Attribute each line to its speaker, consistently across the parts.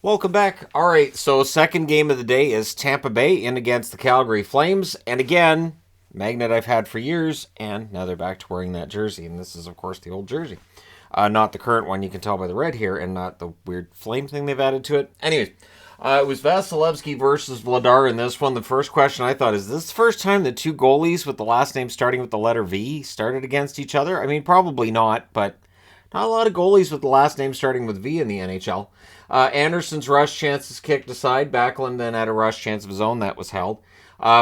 Speaker 1: Welcome back. All right, so second game of the day is Tampa Bay in against the Calgary Flames. And again, magnet I've had for years, and now they're back to wearing that jersey. And this is, of course, the old jersey. Not the current one, you can tell by the red here, and not the weird flame thing they've added to it. Anyways, it was Vasilevsky versus Vladar in this one. The first question I thought, is this the first time that two goalies with the last name starting with the letter V started against each other? I mean, probably not, but not a lot of goalies with the last name starting with V in the NHL. Anderson's rush chance is kicked aside. Backlund then had a rush chance of his own that was held.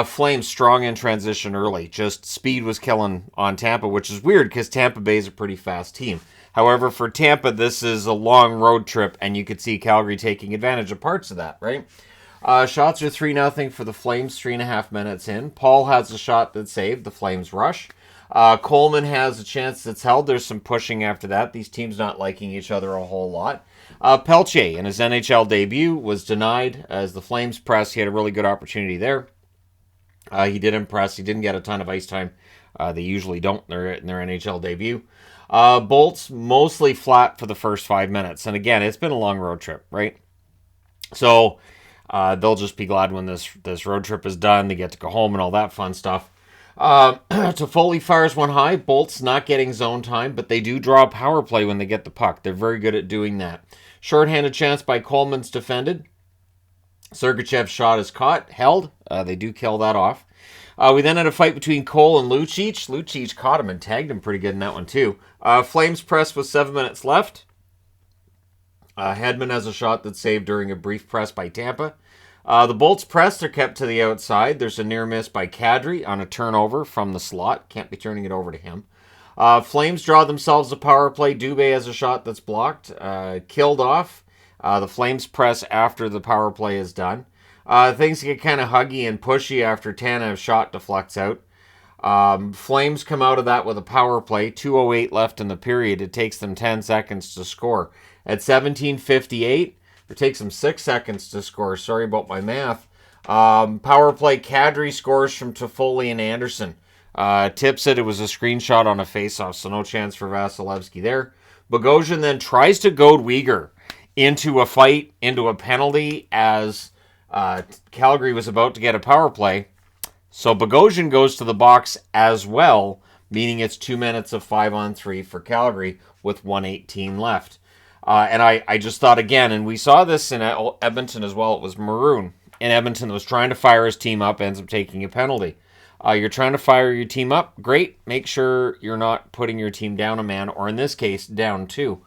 Speaker 1: Flames strong in transition early. Just speed was killing on Tampa, which is weird because Tampa Bay is a pretty fast team. However, for Tampa, this is a long road trip, and you could see Calgary taking advantage of parts of that, right? Shots are 3-0 for the Flames, 3.5 minutes in. Paul has a shot that saved. The Flames rush. Coleman has a chance that's held. There's some pushing after that. These teams not liking each other a whole lot. Pelche, in his NHL debut, was denied as the Flames press. He had a really good opportunity there. He did impress. He didn't get a ton of ice time. They usually don't in their NHL debut. Bolts mostly flat for the first 5 minutes. And again, it's been a long road trip, right? So they'll just be glad when this road trip is done. They get to go home and all that fun stuff. Toffoli fires one high. Bolts not getting zone time, but they do draw a power play when they get the puck. They're very good at doing that. Shorthanded chance by Coleman's defended. Sergachev's shot is caught, held. They do kill that off. We then had a fight between Cole and Lucic. Lucic caught him and tagged him pretty good in that one too. Flames press with 7 minutes left. Hedman has a shot that's saved during a brief press by Tampa. The Bolts press are kept to the outside. There's a near miss by Kadri on a turnover from the slot. Can't be turning it over to him. Flames draw themselves a power play. Dubé has a shot that's blocked. Killed off. The Flames press after the power play is done. Things get kind of huggy and pushy after Tanev's shot deflects out. Flames come out of that with a power play. 2:08 left in the period. It takes them 10 seconds to score. At 17:58, it takes them 6 seconds to score. Sorry about my math. Power play, Kadri scores from Toffoli and Anderson. Tip said it was a screenshot on a faceoff, so no chance for Vasilevsky there. Bogosian then tries to goad Weegar into a fight, into a penalty, as Calgary was about to get a power play. So Bogosian goes to the box as well, meaning it's 2 minutes of 5-on-3 for Calgary with 1:18 left. And I just thought again, and we saw this in Edmonton as well, it was Maroon in Edmonton that was trying to fire his team up, ends up taking a penalty. You're trying to fire your team up, great. Make sure you're not putting your team down a man, or in this case, down two.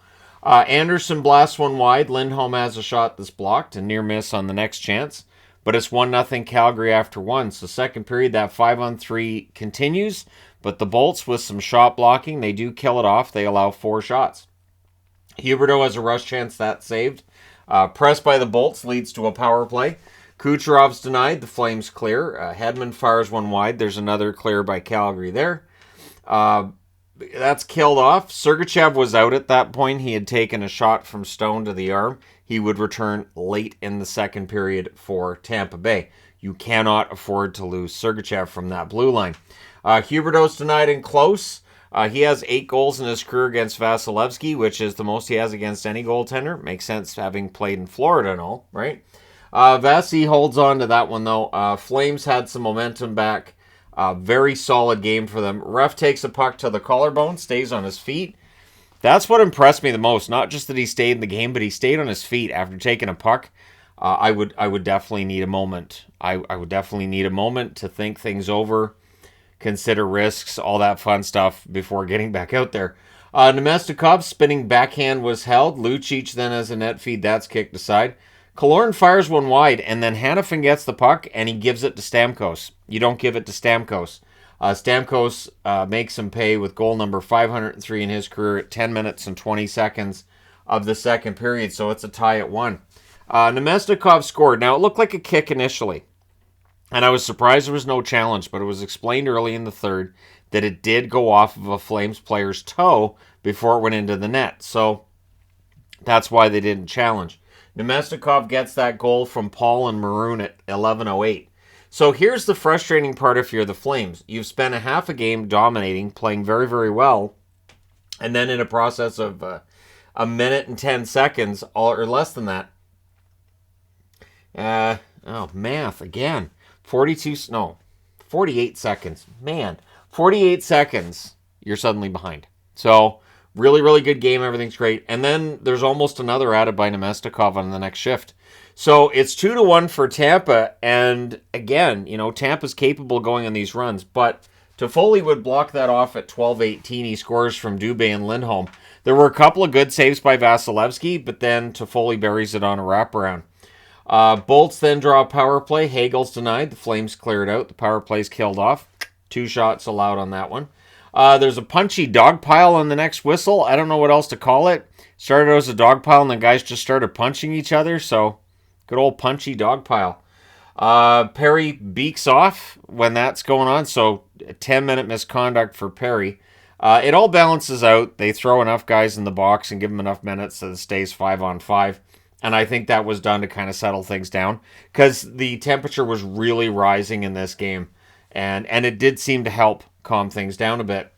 Speaker 1: Anderson blasts one wide. Lindholm has a shot that's blocked, a near miss on the next chance. But it's 1-0 Calgary after one. So second period, that 5-on-3 continues. But the Bolts, with some shot blocking, they do kill it off. They allow 4 shots. Huberdeau has a rush chance that's saved. Press by the Bolts leads to a power play. Kucherov's denied. The Flames clear. Hedman fires one wide. There's another clear by Calgary there. That's killed off. Sergachev was out at that point. He had taken a shot from Stone to the arm. He would return late in the second period for Tampa Bay. You cannot afford to lose Sergachev from that blue line. Huberdeau's denied and close. He has 8 goals in his career against Vasilevsky, which is the most he has against any goaltender. Makes sense having played in Florida and all, right? Vasi holds on to that one, though. Flames had some momentum back. Very solid game for them. Ref takes a puck to the collarbone, stays on his feet. That's what impressed me the most. Not just that he stayed in the game, but he stayed on his feet after taking a puck. I would definitely need a moment. I would definitely need a moment to think things over, consider risks, all that fun stuff before getting back out there. Nemestikov spinning backhand was held. Lucic then has a net feed. That's kicked aside. Killorn fires one wide, and then Hanifin gets the puck, and he gives it to Stamkos. You don't give it to Stamkos. Stamkos makes him pay with goal number 503 in his career at 10 minutes and 20 seconds of the second period, so it's a tie at 1. Nemestikov scored. Now, it looked like a kick initially, and I was surprised there was no challenge, but it was explained early in the third that it did go off of a Flames player's toe before it went into the net, so that's why they didn't challenge. Nemestikov gets that goal from Paul and Maroon at 11:08. So here's the frustrating part if you're the Flames. You've spent a half a game dominating, playing very, very well, and then in a process of a minute and 10 seconds, or less than that, Math again. 48 seconds. Man, 48 seconds, you're suddenly behind. So, really, really good game. Everything's great. And then there's almost another added by Nemestikov on the next shift. So, it's 2-1 for Tampa. And again, Tampa's capable going on these runs. But Toffoli would block that off at 12-18. He scores from Dubé and Lindholm. There were a couple of good saves by Vasilevsky, but then Toffoli buries it on a wraparound. Bolts then draw a power play. Hagel's denied. The Flames cleared out. The power play's killed off. 2 shots allowed on that one. There's a punchy dog pile on the next whistle. I don't know what else to call it. Started out as a dog pile, and the guys just started punching each other. So, good old punchy dog pile. Perry beaks off when that's going on. So, a 10-minute misconduct for Perry. It all balances out. They throw enough guys in the box and give them enough minutes that it stays 5-on-5. And I think that was done to kind of settle things down because the temperature was really rising in this game. And it did seem to help calm things down a bit.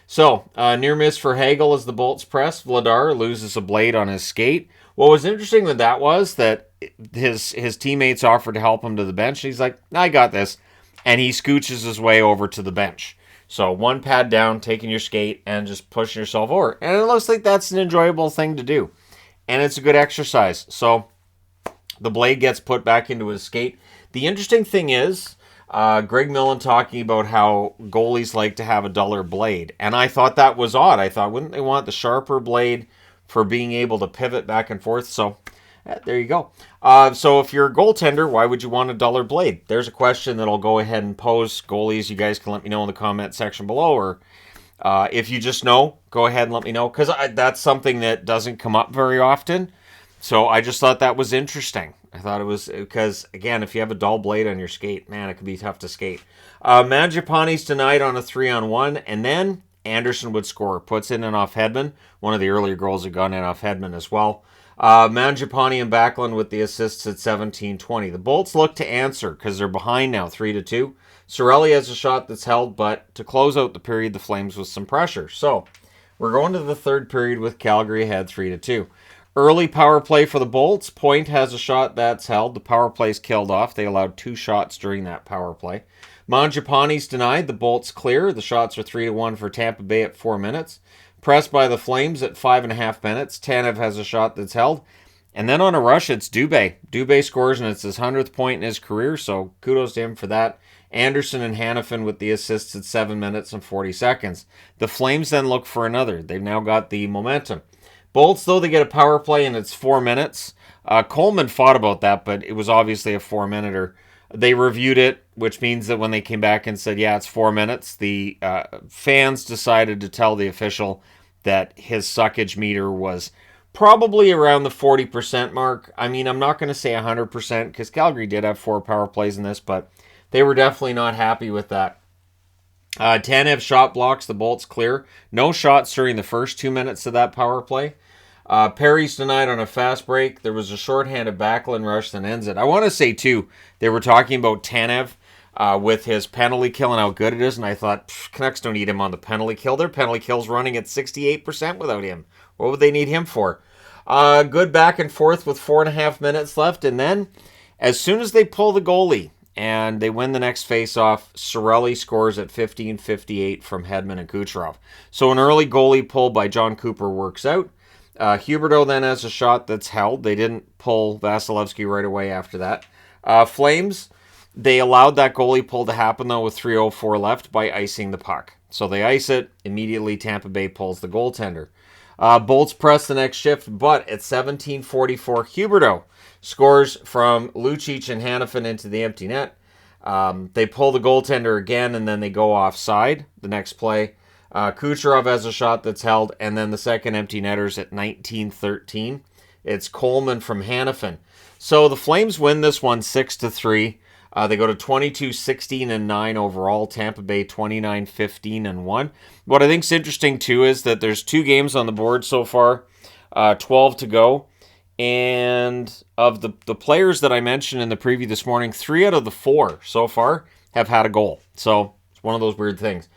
Speaker 1: So, near miss for Hagel as the Bolts press. Vladar loses a blade on his skate. What was interesting with that was that his teammates offered to help him to the bench. And he's like, I got this. And he scooches his way over to the bench. So, 1 pad down, taking your skate, and just pushing yourself over. And it looks like that's an enjoyable thing to do. And it's a good exercise. So the blade gets put back into his skate. The interesting thing is, Greg Millen talking about how goalies like to have a duller blade. And I thought that was odd. I thought, wouldn't they want the sharper blade for being able to pivot back and forth? So there you go. So if you're a goaltender, why would you want a duller blade? There's a question that I'll go ahead and pose. Goalies, you guys can let me know in the comment section below, or if you just know, go ahead and let me know, because that's something that doesn't come up very often. So I just thought that was interesting. I thought it was because, again, if you have a dull blade on your skate, man, it can be tough to skate. Mangiapane's denied on a 3-on-1, and then Anderson would score. Puts in and off Hedman. One of the earlier goals had gone in off Hedman as well. Mangiapane and Backlund with the assists at 17-20. The Bolts look to answer because they're behind now, 3-2. Cirelli has a shot that's held, but to close out the period, the Flames with some pressure. So, we're going to the third period with Calgary ahead 3-2. Early power play for the Bolts. Point has a shot that's held. The power play's killed off. They allowed 2 shots during that power play. Mangiapane's denied. The Bolts clear. The shots are 3-1 for Tampa Bay at 4 minutes. Pressed by the Flames at 5.5 minutes. Tanev has a shot that's held. And then on a rush, it's Dubé. Dubé scores, and it's his 100th point in his career, so kudos to him for that. Anderson and Hanifin with the assists at 7 minutes and 40 seconds. The Flames then look for another. They've now got the momentum. Bolts, though, they get a power play, and it's 4 minutes. Coleman fought about that, but it was obviously a 4-minuter. They reviewed it, which means that when they came back and said, yeah, it's 4 minutes, the fans decided to tell the official that his suckage meter was probably around the 40% mark. I mean, I'm not going to say 100% because Calgary did have 4 power plays in this, but they were definitely not happy with that. Tanev shot blocks the Bolts clear. No shots during the first 2 minutes of that power play. Perry's denied on a fast break. There was a shorthanded Backlund rush that ends it. I want to say, too, they were talking about Tanev with his penalty kill and how good it is, and I thought, Canucks don't need him on the penalty kill. Their penalty kill's running at 68% without him. What would they need him for? Good back and forth with 4.5 minutes left, and then as soon as they pull the goalie and they win the next face-off, Cirelli scores at 15:58 from Hedman and Kucherov. So an early goalie pull by John Cooper works out. Huberdeau then has a shot that's held. They didn't pull Vasilevsky right away after that. Flames, they allowed that goalie pull to happen, though, with 3:04 left by icing the puck. So they ice it. Immediately, Tampa Bay pulls the goaltender. Bolts press the next shift, but at 17:44, Huberdeau scores from Lucic and Hanifin into the empty net. They pull the goaltender again, and then they go offside the next play. Kucherov has a shot that's held, and then the second empty netter's at 19:13. It's Coleman from Hanifin. So the Flames win this one 6-3. They go to 22-16-9 overall. Tampa Bay 29-15-1. What I think is interesting, too, is that there's 2 games on the board so far, 12 to go. And of the players that I mentioned in the preview this morning, 3 out of the 4 so far have had a goal. So it's one of those weird things.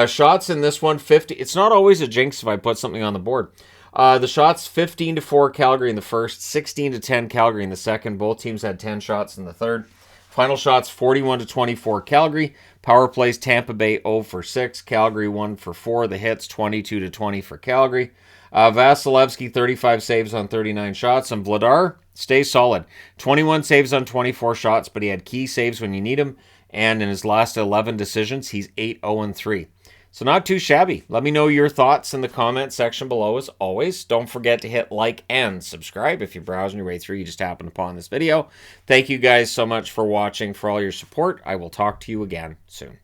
Speaker 1: Shots in this one, 50. It's not always a jinx if I put something on the board. The shots, 15-4 Calgary in the first, 16-10 Calgary in the second. Both teams had 10 shots in the third. Final shots, 41-24 Calgary. Power plays, Tampa Bay 0 for 6. Calgary 1 for 4. The hits, 22-20 for Calgary. Vasilevsky, 35 saves on 39 shots. And Vladar stays solid. 21 saves on 24 shots, but he had key saves when you need him. And in his last 11 decisions, he's 8-0-3. So not too shabby. Let me know your thoughts in the comment section below as always. Don't forget to hit like and subscribe if you're browsing your way through. You just happened upon this video. Thank you guys so much for watching, for all your support. I will talk to you again soon.